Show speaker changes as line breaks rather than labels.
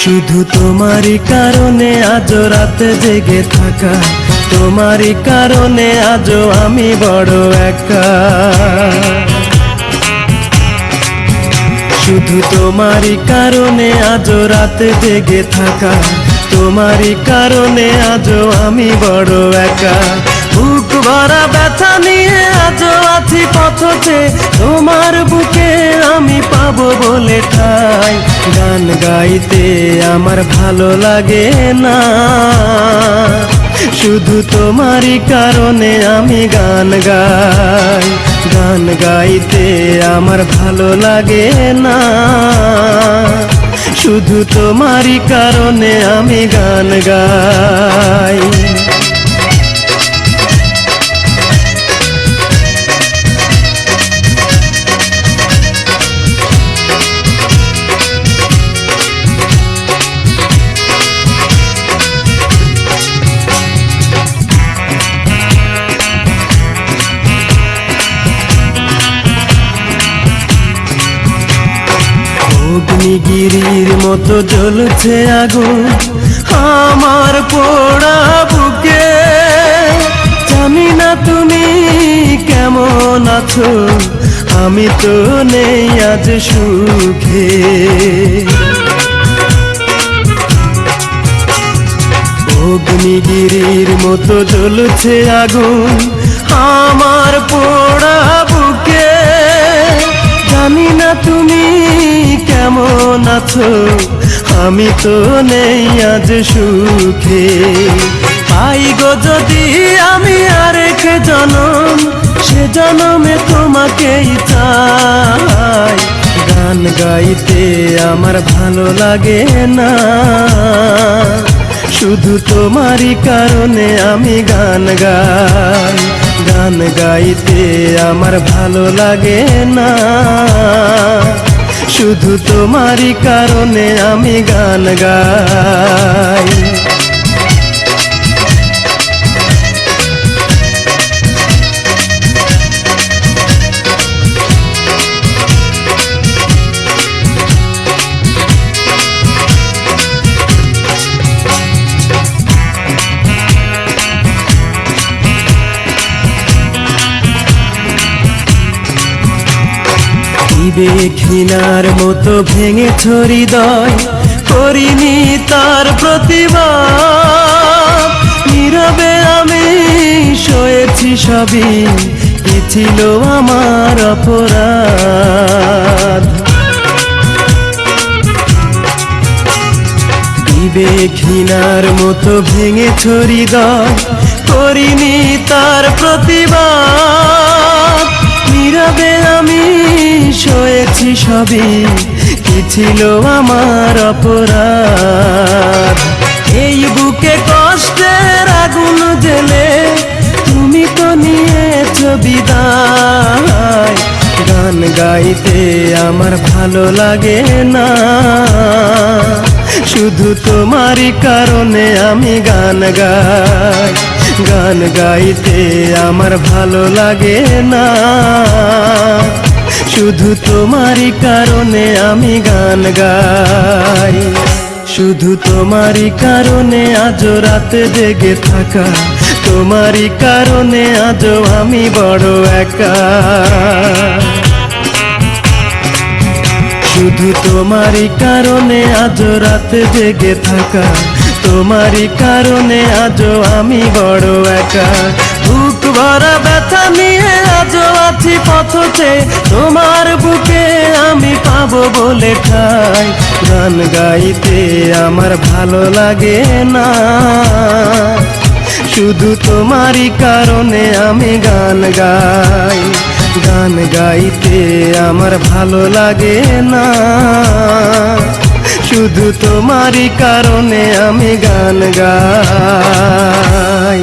শুধু তোমারই কারণে আজ রাতে জেগে থাকা, তোমারই কারণে আজও আমি বড় একা। শুধু তোমারই কারণে আজ রাতে জেগে থাকা, তোমারই কারণে আজও আমি বড় একা। বুক ভরা ব্যথা নিয়ে আজও আছি পথে, তোমার বুকে আমি পাবো বলে ঠাই। গান গাইতে আমার ভালো লাগে না, শুধু তোমারই কারণে আমি গান গাই। গান গাইতে আমার ভালো লাগে না, শুধু তোমারই কারণে আমি গান গাই। অগ্নিগিরির মতো জ্বলছে আগুন আমার পোড়া বুকে। জানি না তুমি কেমন আছো, আমি তো নেই আজ সুখে। অগ্নিগিরির মতো জ্বলছে আগুন আমার পোড়া বুকে। জানি না তুমি কেমন আছো, আমি তো নেই আজ সুখে। পাই গো যদি আমি আরেক জনম, সে জনমে তোমাকেই চাই। গান গাইতে আমার ভালো লাগে না, শুধু তোমারই কারণে আমি গান গাই। গান গাইতে আমার ভালো লাগে না, শুধু তোমারই কারণে আমি গান গাই। ঘৃণার মতো ভেঙেছ হৃদয়, করিনি তার প্রতিবাদ। নীরবে আমি সয়েছি সবই, কি ছিল আমার অপরাধ। ঘৃণার মতো ভেঙেছ হৃদয়, করিনি তার প্রতিবাদ। নীরবে আমি সয়েছি সবই, কি ছিল আমার অপরাধ। এই বুকে কষ্টের আগুন জ্বেলে তুমি তো নিয়েছ বিদায়। গান গাইতে আমার ভালো লাগে না, শুধু তোমারই কারণে আমি গান গাই। গান গাইতে আমার ভালো লাগে না, শুধু তোমারই কারণে আমি গান গাই। শুধু তোমারই কারণে আজ রাতে জেগে থাকা, তোমারই কারণে আজও আমি বড় একা। শুধু তোমারই কারণে আজ রাতে জেগে থাকা, তোমারই কারণে আজও আমি বড় একা। বুক ভরা ব্যথা নিয়ে আজও আছি পথে, তোমার বুকে আমি পাবো বলে ঠাই। গান গাইতে আমার ভালো লাগে না, শুধু তোমারই কারণে আমি গান গাই। গান গাইতে আমার ভালো লাগে না, শুধু তোমারই কারণে আমি গান গাই।